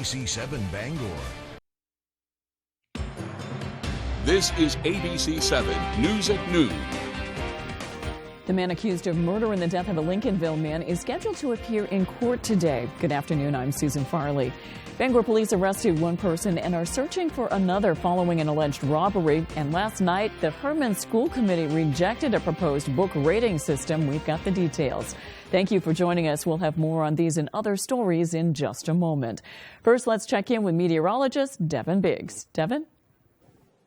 ABC7 Bangor. This is ABC7 News at Noon. The man accused of murder in the death of a Lincolnville man is scheduled to appear in court today. Good afternoon, I'm Susan Farley. Bangor police arrested one person and are searching for another following an alleged robbery. And last night, the Herman School Committee rejected a proposed book rating system. We've got the details. Thank you for joining us. We'll have more on these and other stories in just a moment. First, let's check in with meteorologist Devin Biggs. Devin?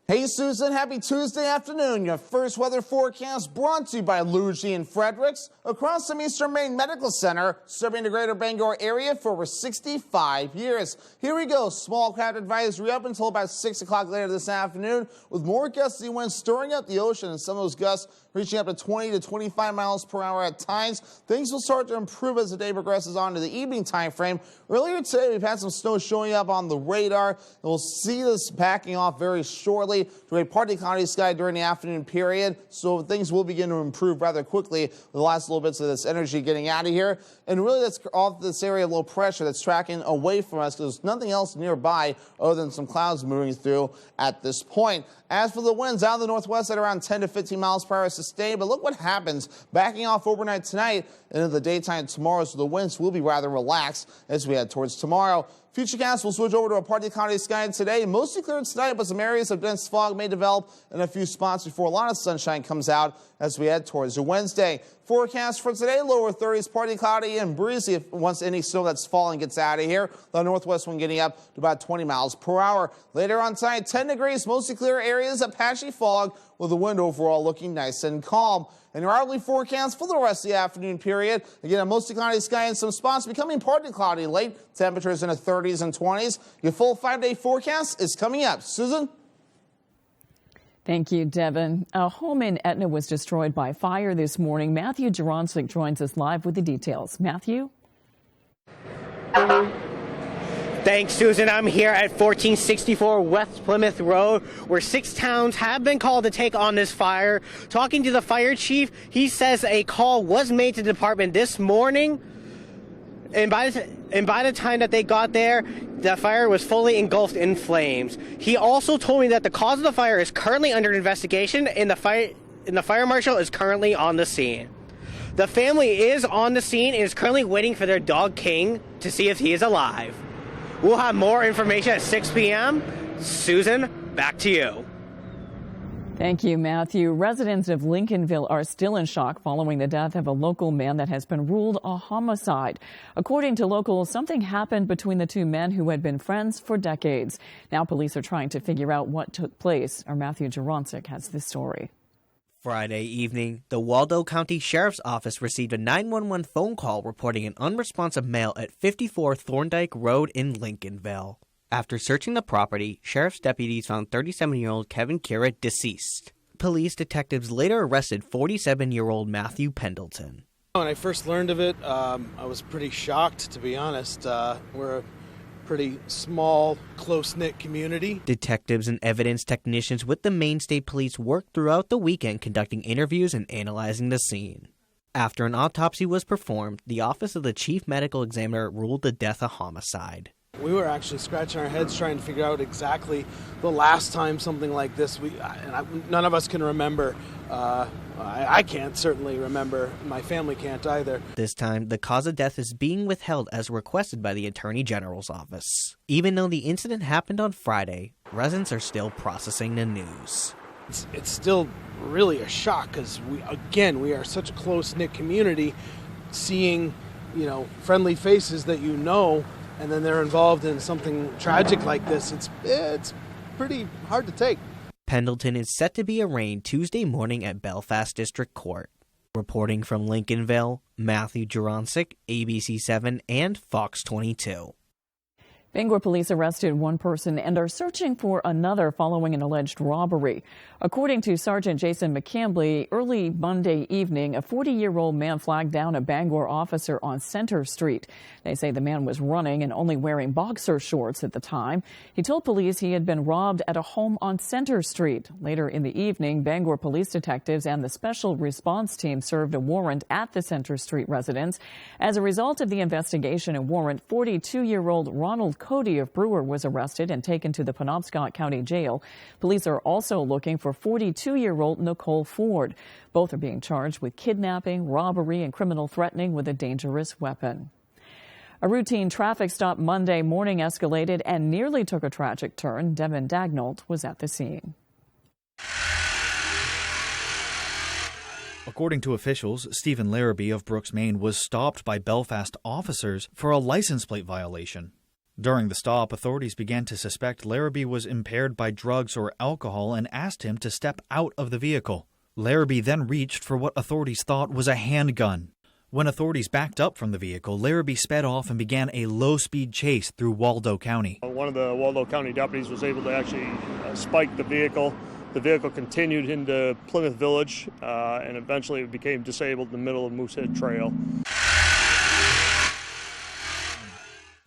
Hey Susan, happy Tuesday afternoon. Your first weather forecast brought to you by Luigi and Fredericks across from Eastern Maine Medical Center, serving the greater Bangor area for over 65 years. Here we go. Small craft advisory up until about 6 o'clock later this afternoon, with more gusty winds stirring up the ocean and some of those gusts reaching up to 20 to 25 miles per hour at times. Things will start to improve as the day progresses on to the evening time frame. Earlier today, we've had some snow showing up on the radar, and we'll see this backing off very shortly to a partly cloudy sky during the afternoon period, so things will begin to improve rather quickly with the last little bits of this energy getting out of here. And really, that's off this area of low pressure that's tracking away from us because there's nothing else nearby other than some clouds moving through at this point. As for the winds out of the northwest at around 10 to 15 miles per hour sustained, but look what happens backing off overnight tonight and into the daytime tomorrow, so the winds will be rather relaxed as we head towards tomorrow. Futurecast will switch over to a partly cloudy sky today. Mostly clear tonight, but some areas of dense fog may develop in a few spots before a lot of sunshine comes out as we head towards Wednesday. Forecast for today, lower 30s, partly cloudy and breezy once any snow that's falling gets out of here. The northwest wind getting up to about 20 miles per hour. Later on tonight, 10 degrees, mostly clear areas of patchy fog, with the wind overall looking nice and calm. And your hourly forecast for the rest of the afternoon period. Again, a mostly cloudy sky in some spots, becoming partly cloudy late. Temperatures in the 30s and 20s. Your full 5-day forecast is coming up. Susan? Thank you, Devin. A home in Etna was destroyed by fire this morning. Matthew Jaroncic joins us live with the details. Matthew? Thanks, Susan. I'm here at 1464 West Plymouth Road, where 6 towns have been called to take on this fire. Talking to the fire chief, he says a call was made to the department this morning, and by the time that they got there, the fire was fully engulfed in flames. He also told me that the cause of the fire is currently under investigation, and the fire marshal is currently on the scene. The family is on the scene and is currently waiting for their dog King to see if he is alive. We'll have more information at 6 p.m. Susan, back to you. Thank you, Matthew. Residents of Lincolnville are still in shock following the death of a local man that has been ruled a homicide. According to locals, something happened between the two men who had been friends for decades. Now police are trying to figure out what took place. Our Matthew Jaroncic has this story. Friday evening, the Waldo County Sheriff's Office received a 911 phone call reporting an unresponsive male at 54 Thorndike Road in Lincolnville. After searching the property, sheriff's deputies found 37-year-old Kevin Kira deceased. Police detectives later arrested 47-year-old Matthew Pendleton. When I first learned of it, I was pretty shocked, to be honest. We're a pretty small, close-knit community. Detectives and evidence technicians with the Maine State Police worked throughout the weekend conducting interviews and analyzing the scene. After an autopsy was performed, the Office of the Chief Medical Examiner ruled the death a homicide. We were actually scratching our heads trying to figure out exactly the last time something like this. None of us can remember. I can't certainly remember. My family can't either. This time, the cause of death is being withheld as requested by the Attorney General's office. Even though the incident happened on Friday, residents are still processing the news. It's still really a shock because we are such a close-knit community. Seeing, friendly faces that and then they're involved in something tragic like this, it's pretty hard to take. Pendleton is set to be arraigned Tuesday morning at Belfast District Court. Reporting from Lincolnville, Matthew Jaroncic, ABC7 and Fox 22. Bangor police arrested one person and are searching for another following an alleged robbery. According to Sergeant Jason McCambly, early Monday evening, a 40-year-old man flagged down a Bangor officer on Center Street. They say the man was running and only wearing boxer shorts at the time. He told police he had been robbed at a home on Center Street. Later in the evening, Bangor police detectives and the special response team served a warrant at the Center Street residence. As a result of the investigation and warrant, 42-year-old Ronald Cody of Brewer was arrested and taken to the Penobscot County Jail. Police are also looking for 42-year-old Nicole Ford. Both are being charged with kidnapping, robbery, and criminal threatening with a dangerous weapon. A routine traffic stop Monday morning escalated and nearly took a tragic turn. Devin Dagnalt was at the scene. According to officials, Stephen Larrabee of Brooks, Maine, was stopped by Belfast officers for a license plate violation. During the stop, authorities began to suspect Larrabee was impaired by drugs or alcohol and asked him to step out of the vehicle. Larrabee then reached for what authorities thought was a handgun. When authorities backed up from the vehicle, Larrabee sped off and began a low-speed chase through Waldo County. One of the Waldo County deputies was able to actually spike the vehicle. The vehicle continued into Plymouth Village and eventually it became disabled in the middle of Moosehead Trail.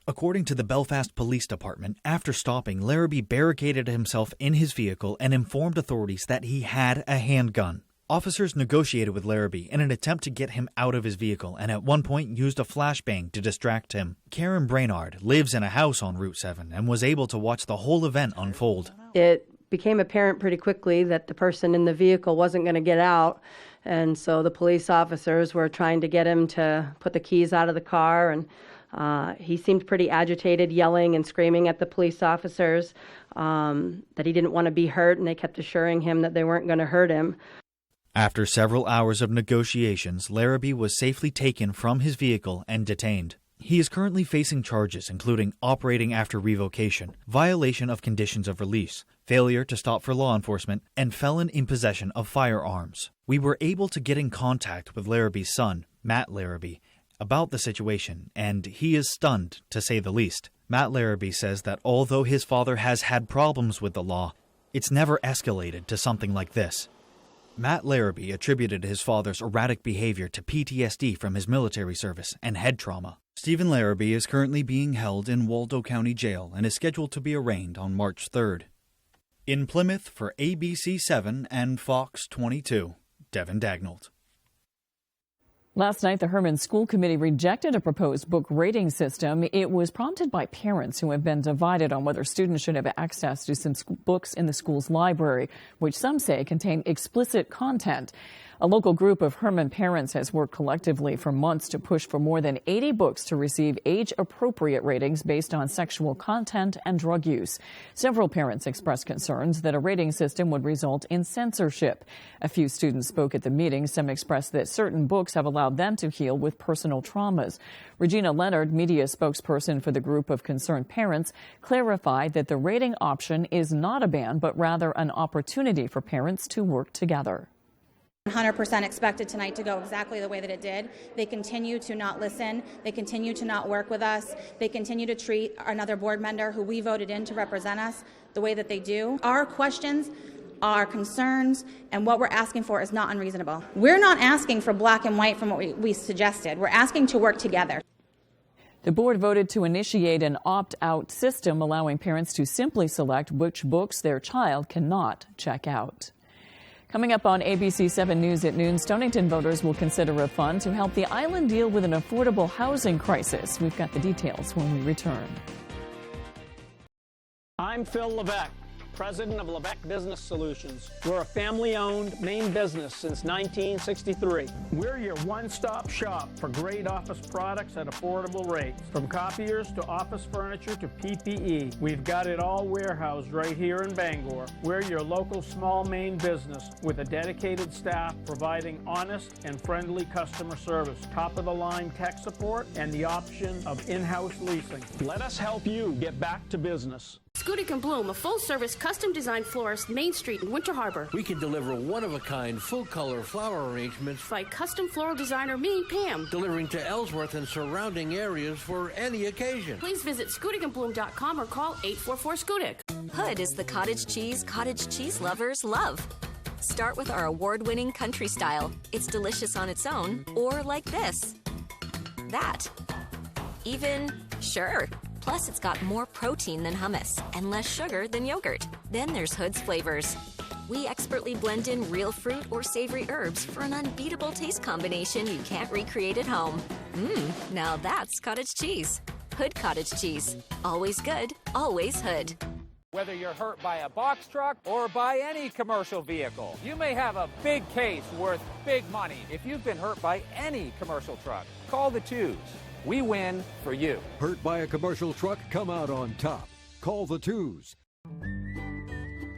According to the Belfast Police Department, after stopping, Larrabee barricaded himself in his vehicle and informed authorities that he had a handgun. Officers negotiated with Larrabee in an attempt to get him out of his vehicle and at one point used a flashbang to distract him. Karen Brainard lives in a house on Route 7 and was able to watch the whole event unfold. It became apparent pretty quickly that the person in the vehicle wasn't going to get out, and so the police officers were trying to get him to put the keys out of the car, and he seemed pretty agitated, yelling and screaming at the police officers that he didn't want to be hurt, and they kept assuring him that they weren't going to hurt him. After several hours of negotiations, Larrabee was safely taken from his vehicle and detained. He is currently facing charges including operating after revocation, violation of conditions of release, failure to stop for law enforcement, and felon in possession of firearms. We were able to get in contact with Larrabee's son, Matt Larrabee, about the situation, and he is stunned, to say the least. Matt Larrabee says that although his father has had problems with the law, it's never escalated to something like this. Matt Larrabee attributed his father's erratic behavior to PTSD from his military service and head trauma. Stephen Larrabee is currently being held in Waldo County Jail and is scheduled to be arraigned on March 3rd. In Plymouth for ABC7 and Fox 22, Devin Dagnalt. Last night, the Herman School Committee rejected a proposed book rating system. It was prompted by parents who have been divided on whether students should have access to some books in the school's library, which some say contain explicit content. A local group of Herman parents has worked collectively for months to push for more than 80 books to receive age-appropriate ratings based on sexual content and drug use. Several parents expressed concerns that a rating system would result in censorship. A few students spoke at the meeting. Some expressed that certain books have allowed them to heal with personal traumas. Regina Leonard, media spokesperson for the group of concerned parents, clarified that the rating option is not a ban, but rather an opportunity for parents to work together. 100% expected tonight to go exactly the way that it did. They continue to not listen. They continue to not work with us. They continue to treat another board member who we voted in to represent us the way that they do. Our questions, our concerns, and what we're asking for is not unreasonable. We're not asking for black and white from what we suggested. We're asking to work together. The board voted to initiate an opt-out system, allowing parents to simply select which books their child cannot check out. Coming up on ABC 7 News at noon, Stonington voters will consider a fund to help the island deal with an affordable housing crisis. We've got the details when we return. I'm Phil Levesque, president of Levesque Business Solutions. We're a family-owned Maine business since 1963. We're your one-stop shop for great office products at affordable rates. From copiers to office furniture to PPE, we've got it all warehoused right here in Bangor. We're your local small Maine business with a dedicated staff providing honest and friendly customer service, top-of-the-line tech support, and the option of in-house leasing. Let us help you get back to business. Skudik & Bloom, a full-service, custom-designed florist, Main Street in Winter Harbor. We can deliver one-of-a-kind, full-color flower arrangements by custom floral designer me, Pam. Delivering to Ellsworth and surrounding areas for any occasion. Please visit SkudikandBloom.com or call 844-SKUDIK. Hood is the cottage cheese lovers love. Start with our award-winning country style. It's delicious on its own, or like this. That. Even, sure. Plus, it's got more protein than hummus and less sugar than yogurt. Then there's Hood's flavors. We expertly blend in real fruit or savory herbs for an unbeatable taste combination you can't recreate at home. Now that's cottage cheese. Hood cottage cheese. Always good, always Hood. Whether you're hurt by a box truck or by any commercial vehicle, you may have a big case worth big money. If you've been hurt by any commercial truck, call the Twos. We win for you. Hurt by a commercial truck? Come out on top. Call the Twos.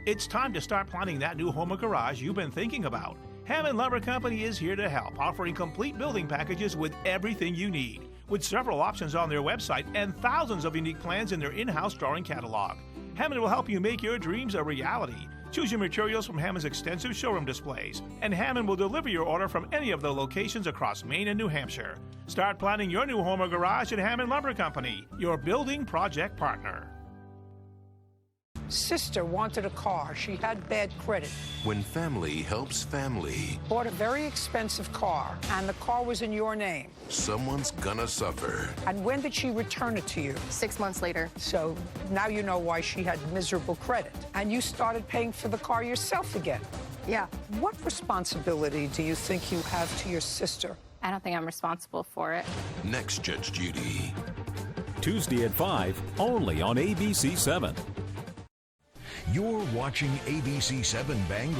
It's time to start planning that new home or garage you've been thinking about. Hammond Lumber Company is here to help, offering complete building packages with everything you need. With several options on their website and thousands of unique plans in their in-house drawing catalog. Hammond will help you make your dreams a reality. Choose your materials from Hammond's extensive showroom displays, and Hammond will deliver your order from any of the locations across Maine and New Hampshire. Start planning your new home or garage at Hammond Lumber Company, your building project partner. Sister wanted a car. She had bad credit. When family helps family, Bought a very expensive car, and the car was in your name. someone's gonna suffer. And when did she return it to you? 6 months later. So now you know why she had miserable credit. And you started paying for the car yourself again. Yeah. What responsibility do you think you have to your sister? I don't think I'm responsible for it. Next, Judge Judy. Tuesday at 5, only on ABC 7. You're watching ABC 7 Bangor.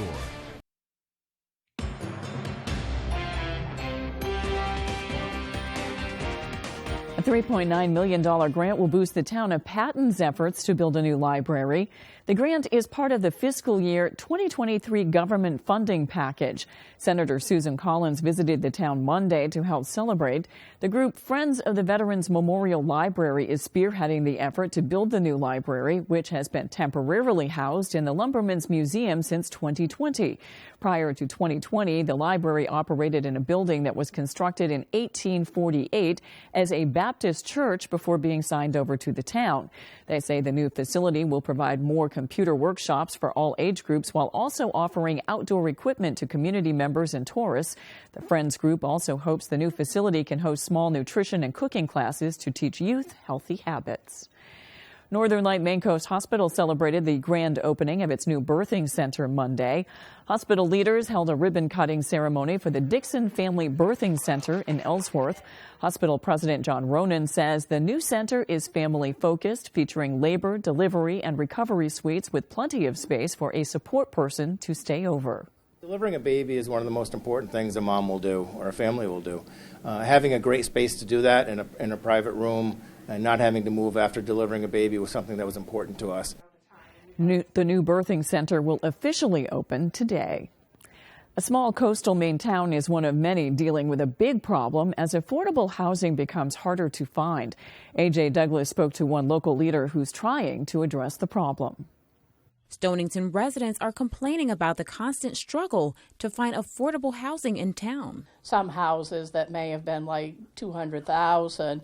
A $3.9 million grant will boost the town of Patton's efforts to build a new library. The grant is part of the fiscal year 2023 government funding package. Senator Susan Collins visited the town Monday to help celebrate. The group Friends of the Veterans Memorial Library is spearheading the effort to build the new library, which has been temporarily housed in the Lumbermen's Museum since 2020. Prior to 2020, the library operated in a building that was constructed in 1848 as a Baptist church before being signed over to the town. They say the new facility will provide more computer workshops for all age groups while also offering outdoor equipment to community members and tourists. The Friends group also hopes the new facility can host small nutrition and cooking classes to teach youth healthy habits. Northern Light Maine Coast Hospital celebrated the grand opening of its new birthing center Monday. Hospital leaders held a ribbon-cutting ceremony for the Dixon Family Birthing Center in Ellsworth. Hospital President John Ronan says the new center is family-focused, featuring labor, delivery, and recovery suites with plenty of space for a support person to stay over. Delivering a baby is one of the most important things a mom will do or a family will do. Having a great space to do that in a private room and not having to move after delivering a baby was something that was important to us. The new birthing center will officially open today. A small coastal Maine town is one of many dealing with a big problem as affordable housing becomes harder to find. A.J. Douglas spoke to one local leader who's trying to address the problem. Stonington residents are complaining about the constant struggle to find affordable housing in town. Some houses that may have been like $200,000,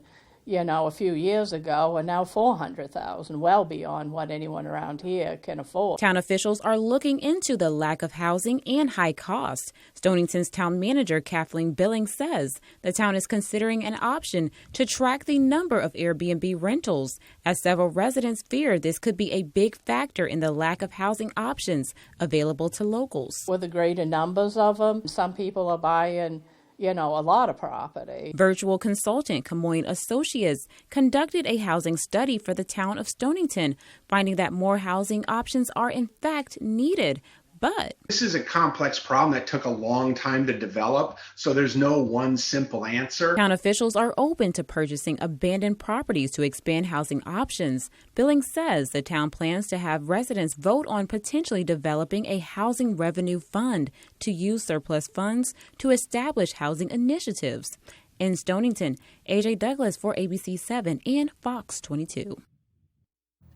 a few years ago, are now $400,000, well beyond what anyone around here can afford. Town officials are looking into the lack of housing and high costs. Stonington's town manager, Kathleen Billings, says the town is considering an option to track the number of Airbnb rentals, as several residents fear this could be a big factor in the lack of housing options available to locals. With the greater numbers of them, some people are buying a lot of property. Virtual consultant Camoin Associates conducted a housing study for the town of Stonington, finding that more housing options are in fact needed. But this is a complex problem that took a long time to develop, so there's no one simple answer. Town officials are open to purchasing abandoned properties to expand housing options. Billings says the town plans to have residents vote on potentially developing a housing revenue fund to use surplus funds to establish housing initiatives. In Stonington, A.J. Douglas for ABC 7 and Fox 22.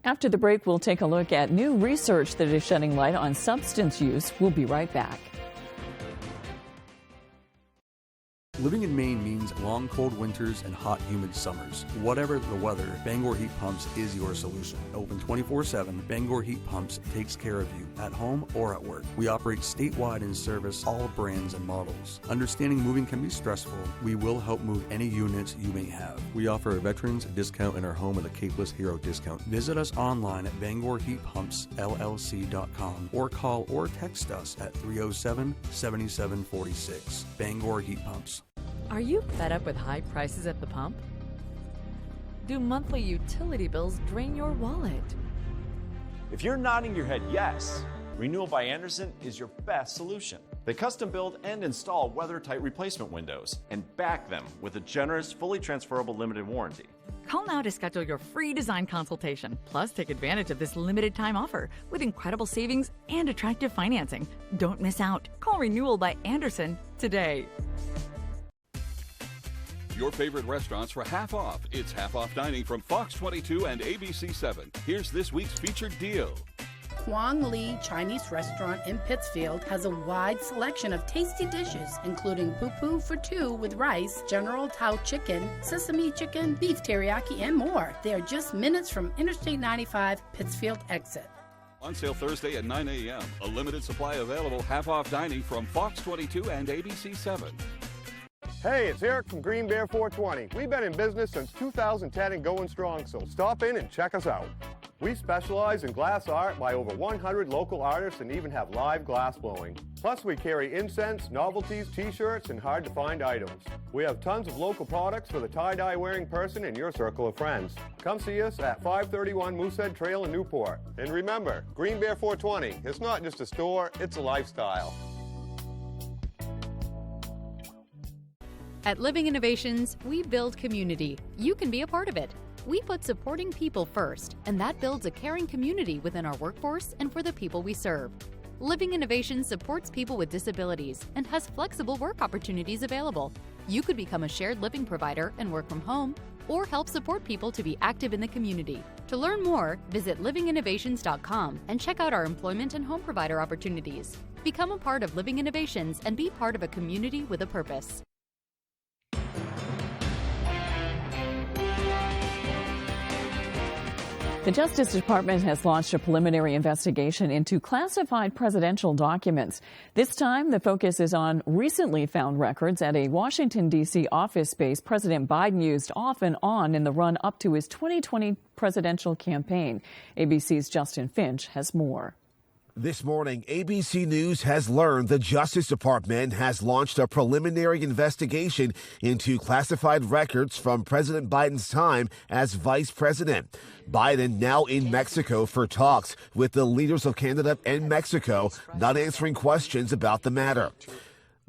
After the break, we'll take a look at new research that is shedding light on substance use. We'll be right back. Living in Maine means long, cold winters and hot, humid summers. Whatever the weather, Bangor Heat Pumps is your solution. Open 24/7, Bangor Heat Pumps takes care of you at home or at work. We operate statewide and service all brands and models. Understanding moving can be stressful. We will help move any units you may have. We offer a veterans discount in our home with a Capeless Hero discount. Visit us online at BangorHeatPumpsLLC.com or call or text us at 307-7746. Bangor Heat Pumps. Are you fed up with high prices at the pump? Do monthly utility bills drain your wallet? If you're nodding your head yes, Renewal by Andersen is your best solution. They custom build and install weather-tight replacement windows and back them with a generous, fully transferable limited warranty. Call now to schedule your free design consultation. Plus, take advantage of this limited time offer with incredible savings and attractive financing. Don't miss out. Call Renewal by Andersen today. Your favorite restaurants for half off. It's half off dining from Fox 22 and ABC 7. Here's this week's featured deal. Kwang Li Chinese restaurant in Pittsfield has a wide selection of tasty dishes, including poo-poo for two with rice, General Tao chicken, sesame chicken, beef teriyaki, and more. They are just minutes from Interstate 95 Pittsfield exit. On sale Thursday at 9 a.m. A limited supply available half off dining from Fox 22 and ABC 7. Hey, it's Eric from Green Bear 420. We've been in business since 2010 and going strong, so stop in and check us out. We specialize in glass art by over 100 local artists and even have live glass blowing. Plus, we carry incense, novelties, t-shirts, and hard-to-find items. We have tons of local products for the tie-dye wearing person in your circle of friends. Come see us at 531 Moosehead Trail in Newport. And remember, Green Bear 420, it's not just a store, it's a lifestyle. At Living Innovations, we build community. You can be a part of it. We put supporting people first, and that builds a caring community within our workforce and for the people we serve. Living Innovations supports people with disabilities and has flexible work opportunities available. You could become a shared living provider and work from home, or help support people to be active in the community. To learn more, visit livinginnovations.com and check out our employment and home provider opportunities. Become a part of Living Innovations and be part of a community with a purpose. The Justice Department has launched a preliminary investigation into classified presidential documents. This time, the focus is on recently found records at a Washington, D.C. office space President Biden used off and on in the run-up to his 2020 presidential campaign. ABC's Justin Finch has more. This morning, ABC News has learned the Justice Department has launched a preliminary investigation into classified records from President Biden's time as vice president. Biden now in Mexico for talks with the leaders of Canada and Mexico, not answering questions about the matter.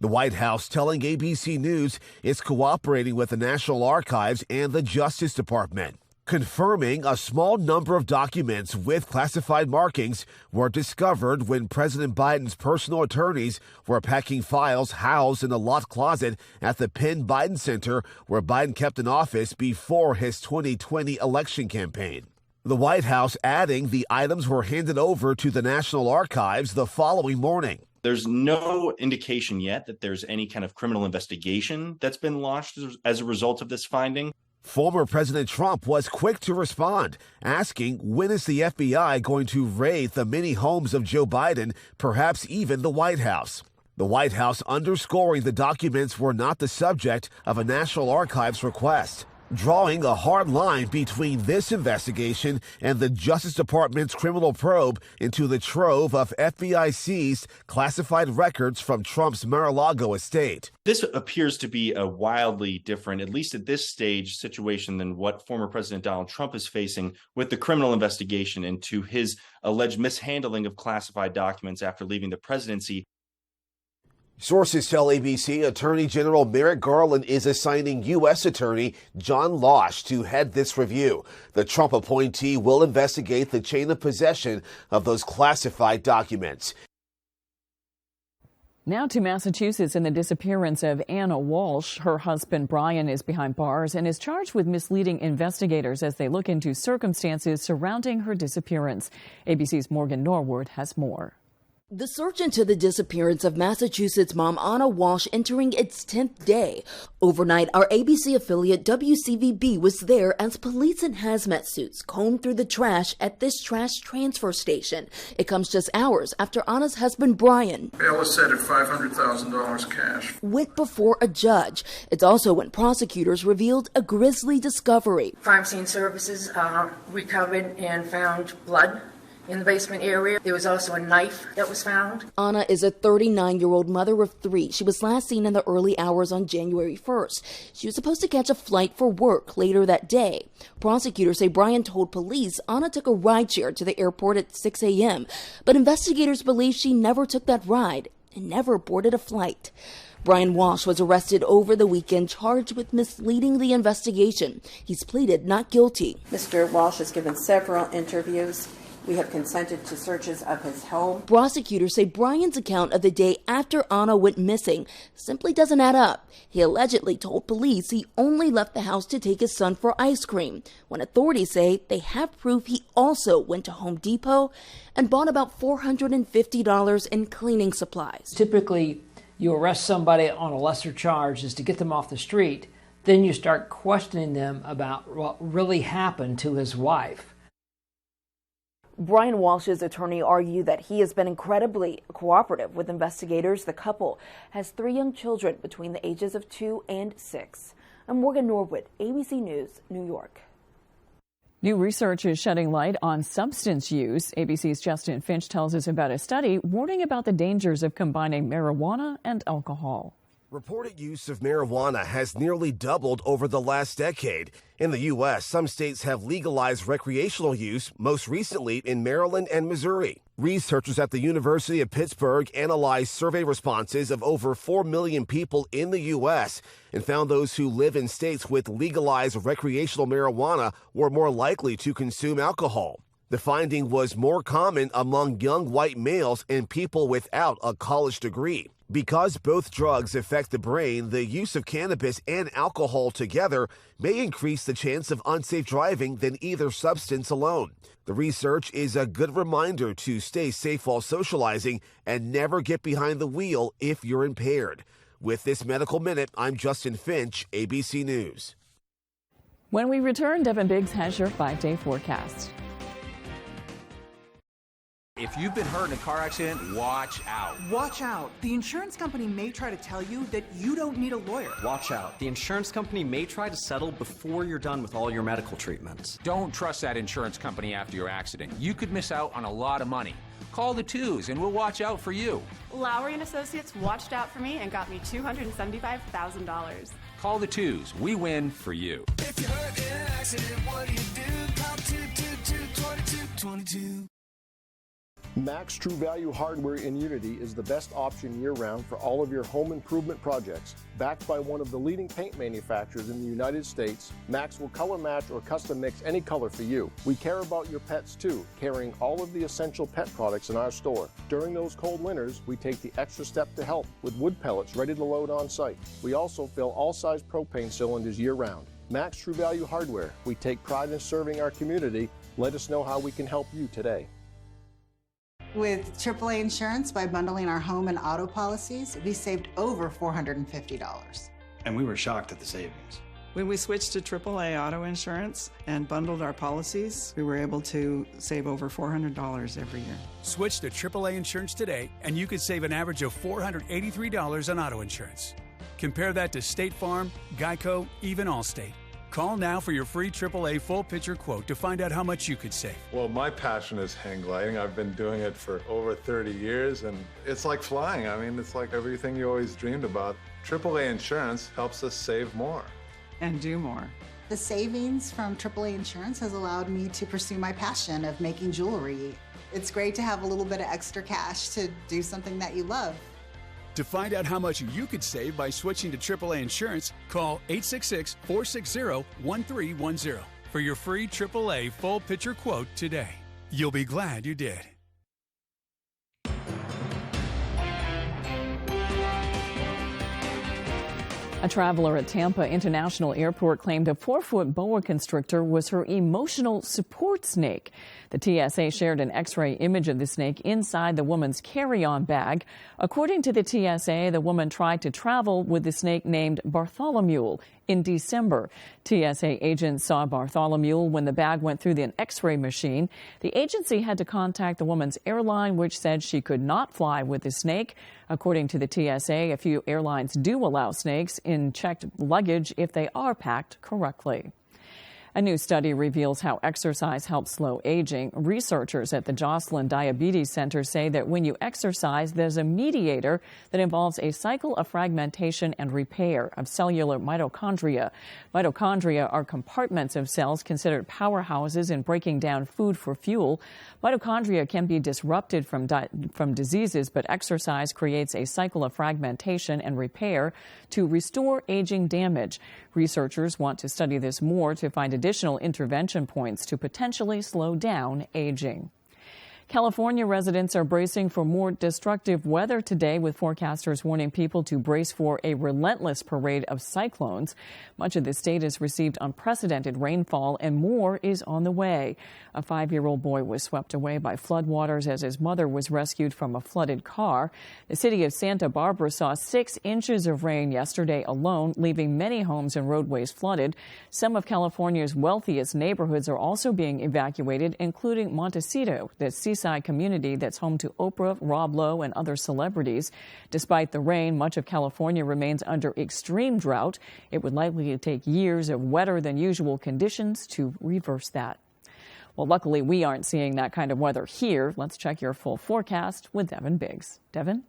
The White House telling ABC News it's cooperating with the National Archives and the Justice Department, confirming a small number of documents with classified markings were discovered when President Biden's personal attorneys were packing files housed in a locked closet at the Penn Biden Center where Biden kept in office before his 2020 election campaign. The White House adding the items were handed over to the National Archives the following morning. There's no indication yet that there's any kind of criminal investigation that's been launched as a result of this finding. Former President Trump was quick to respond, asking when is the FBI going to raid the many homes of Joe Biden, perhaps even the White House. The White House underscoring the documents were not the subject of a National Archives request, drawing a hard line between this investigation and the Justice Department's criminal probe into the trove of FBI-seized classified records from Trump's Mar-a-Lago estate. This appears to be a wildly different, at least at this stage, situation than what former President Donald Trump is facing with the criminal investigation into his alleged mishandling of classified documents after leaving the presidency. Sources tell ABC Attorney General Merrick Garland is assigning U.S. Attorney John Losh to head this review. The Trump appointee will investigate the chain of possession of those classified documents. Now to Massachusetts and the disappearance of Anna Walsh. Her husband, Brian, is behind bars and is charged with misleading investigators as they look into circumstances surrounding her disappearance. ABC's Morgan Norwood has more. The search into the disappearance of Massachusetts mom Anna Walsh entering its 10th day. Overnight, our ABC affiliate WCVB was there as police in hazmat suits combed through the trash at this trash transfer station. It comes just hours after Anna's husband, Brian, bail is set at $500,000 cash, went before a judge. It's also when prosecutors revealed a grisly discovery. Crime scene services recovered and found blood In the basement area, there was also a knife that was found. Anna is a 39-year-old mother of 3. She was last seen in the early hours on January 1st. She was supposed to catch a flight for work later that day. Prosecutors say Brian told police Anna took a rideshare to the airport at 6 a.m., but investigators believe she never took that ride and never boarded a flight. Brian Walsh was arrested over the weekend, charged with misleading the investigation. He's pleaded not guilty. Mr. Walsh has given several interviews. We have consented to searches of his home. Prosecutors say Brian's account of the day after Anna went missing simply doesn't add up. He allegedly told police he only left the house to take his son for ice cream, when authorities say they have proof he also went to Home Depot and bought about $450 in cleaning supplies. Typically, you arrest somebody on a lesser charge is to get them off the street. Then you start questioning them about what really happened to his wife. Brian Walsh's attorney argued that he has been incredibly cooperative with investigators. The couple has 3 young children between the ages of 2 and 6. I'm Morgan Norwood, ABC News, New York. New research is shedding light on substance use. ABC's Justin Finch tells us about a study warning about the dangers of combining marijuana and alcohol. Reported use of marijuana has nearly doubled over the last decade. In the U.S., some states have legalized recreational use, most recently in Maryland and Missouri. Researchers at the University of Pittsburgh analyzed survey responses of over 4 million people in the U.S. and found those who live in states with legalized recreational marijuana were more likely to consume alcohol. The finding was more common among young white males and people without a college degree. Because both drugs affect the brain, the use of cannabis and alcohol together may increase the chance of unsafe driving than either substance alone. The research is a good reminder to stay safe while socializing and never get behind the wheel if you're impaired. With this Medical Minute, I'm Justin Finch, ABC News. When we return, Devin Biggs has your 5-day forecast. If you've been hurt in a car accident, watch out. Watch out. The insurance company may try to tell you that you don't need a lawyer. Watch out. The insurance company may try to settle before you're done with all your medical treatments. Don't trust that insurance company after your accident. You could miss out on a lot of money. Call the twos and we'll watch out for you. Lowry & Associates watched out for me and got me $275,000. Call the twos. We win for you. If you're hurt in an accident, what do? Call 222-2222. Max True Value Hardware in Unity is the best option year-round for all of your home improvement projects. Backed by one of the leading paint manufacturers in the United States, Max will color match or custom mix any color for you. We care about your pets too, carrying all of the essential pet products in our store. During those cold winters, we take the extra step to help with wood pellets ready to load on site. We also fill all size propane cylinders year-round. Max True Value Hardware. We take pride in serving our community. Let us know how we can help you today. With AAA Insurance, by bundling our home and auto policies, we saved over $450. And we were shocked at the savings. When we switched to AAA auto insurance and bundled our policies, we were able to save over $400 every year. Switch to AAA Insurance today, and you could save an average of $483 on auto insurance. Compare that to State Farm, Geico, even Allstate. Call now for your free AAA full picture quote to find out how much you could save. Well, my passion is hang gliding. I've been doing it for over 30 years, and it's like flying. I mean, it's like everything you always dreamed about. AAA Insurance helps us save more. And do more. The savings from AAA Insurance has allowed me to pursue my passion of making jewelry. It's great to have a little bit of extra cash to do something that you love. To find out how much you could save by switching to AAA Insurance, call 866-460-1310 for your free AAA full picture quote today. You'll be glad you did. A traveler at Tampa International Airport claimed a 4-foot boa constrictor was her emotional support snake. The TSA shared an X-ray image of the snake inside the woman's carry-on bag. According to the TSA, the woman tried to travel with the snake named Bartholomew in December. TSA agents saw Bartholomew when the bag went through the X-ray machine. The agency had to contact the woman's airline, which said she could not fly with the snake. According to the TSA, a few airlines do allow snakes in checked luggage if they are packed correctly. A new study reveals how exercise helps slow aging. Researchers at the Joslin Diabetes Center say that when you exercise, there's a mediator that involves a cycle of fragmentation and repair of cellular mitochondria. Mitochondria are compartments of cells considered powerhouses in breaking down food for fuel. Mitochondria can be disrupted from diseases, but exercise creates a cycle of fragmentation and repair to restore aging damage. Researchers want to study this more to find additional intervention points to potentially slow down aging. California residents are bracing for more destructive weather today, with forecasters warning people to brace for a relentless parade of cyclones. Much of the state has received unprecedented rainfall, and more is on the way. A 5-year-old boy was swept away by floodwaters as his mother was rescued from a flooded car. The city of Santa Barbara saw 6 inches of rain yesterday alone, leaving many homes and roadways flooded. Some of California's wealthiest neighborhoods are also being evacuated, including Montecito, the seaside community that's home to Oprah, Rob Lowe, and other celebrities. Despite the rain, much of California remains under extreme drought. It would likely take years of wetter than usual conditions to reverse that. Well, luckily, we aren't seeing that kind of weather here. Let's check your full forecast with Devin Biggs. Devin?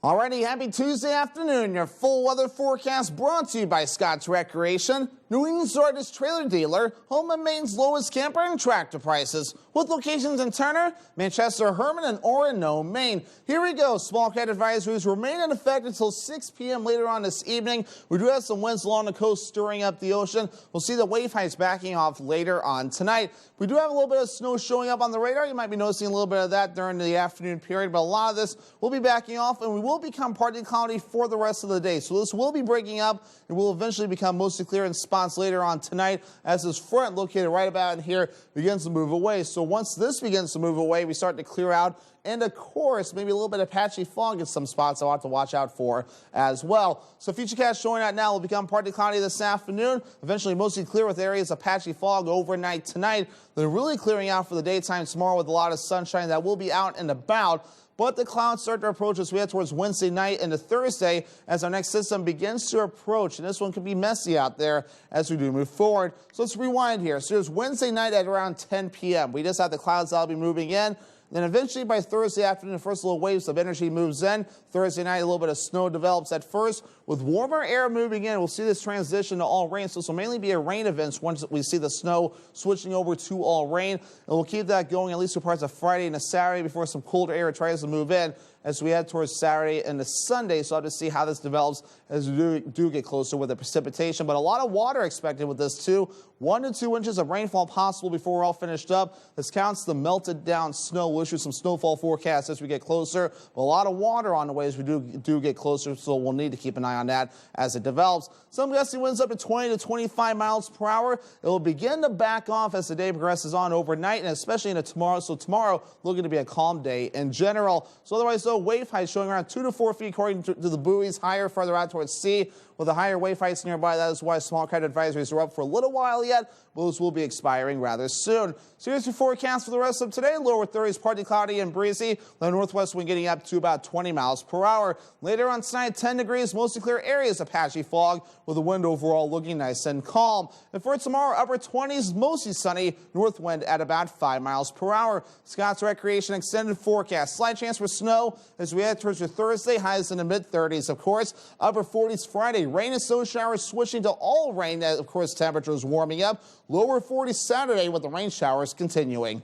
Alrighty, happy Tuesday afternoon. Your full weather forecast brought to you by Scott's Recreation, New England's largest trailer dealer, home of Maine's lowest camper and tractor prices, with locations in Turner, Manchester, Herman, and Orono, Maine. Here we go. Small cat advisories remain in effect until 6 p.m. later on this evening. We do have some winds along the coast stirring up the ocean. We'll see the wave heights backing off later on tonight. We do have a little bit of snow showing up on the radar. You might be noticing a little bit of that during the afternoon period, but a lot of this will be backing off, and we will become partly cloudy for the rest of the day. So this will be breaking up and will eventually become mostly clear in spots later on tonight as this front located right about in here begins to move away. So once this begins to move away, we start to clear out. And, of course, maybe a little bit of patchy fog in some spots I'll have to watch out for as well. So Futurecast showing out now will become partly cloudy this afternoon, eventually mostly clear with areas of patchy fog overnight tonight. They're really clearing out for the daytime tomorrow with a lot of sunshine that will be out and about. But the clouds start to approach as we head towards Wednesday night into Thursday as our next system begins to approach. And this one could be messy out there as we do move forward. So let's rewind here. So there's Wednesday night at around 10 p.m. We just have the clouds that'll be moving in. Then eventually by Thursday afternoon, the first little waves of energy moves in. Thursday night, a little bit of snow develops at first. With warmer air moving in, we'll see this transition to all rain. So this will mainly be a rain event once we see the snow switching over to all rain. And we'll keep that going at least for parts of Friday and Saturday before some colder air tries to move in as we head towards Saturday and the Sunday. So I'll have to see how this develops as we do get closer with the precipitation. But a lot of water expected with this too. 1 to 2 inches of rainfall possible before we're all finished up. This counts the melted down snow. We'll issue some snowfall forecasts as we get closer. But a lot of water on the way as we do get closer, so we'll need to keep an eye on that as it develops. Some gusty winds up to 20 to 25 miles per hour. It will begin to back off as the day progresses on overnight and especially into tomorrow. So tomorrow looking to be a calm day in general. So otherwise though, wave heights showing around 2 to 4 feet according to the buoys, higher further out towards sea. With the higher wave heights nearby, that is why small cat advisories are up for a little while yet. Those will be expiring rather soon. So here's your forecast for the rest of today. Lower 30s, partly cloudy and breezy. The northwest wind getting up to about 20 miles per hour. Later on tonight, 10 degrees, mostly clear areas of patchy fog, with the wind overall looking nice and calm. And for tomorrow, upper 20s, mostly sunny, north wind at about 5 miles per hour. Scott's Recreation extended forecast. Slight chance for snow as we head towards your Thursday, highs in the mid-30s, of course. Upper 40s Friday. Rain and snow showers switching to all rain, as of course temperatures warming up. Lower 40s Saturday with the rain showers continuing.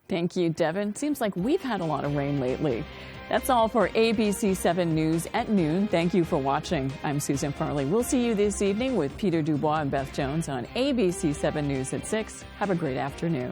Thank you, Devin. Seems like we've had a lot of rain lately. That's all for ABC 7 News at noon. Thank you for watching. I'm Susan Farley. We'll see you this evening with Peter Dubois and Beth Jones on ABC 7 News at 6. Have a great afternoon.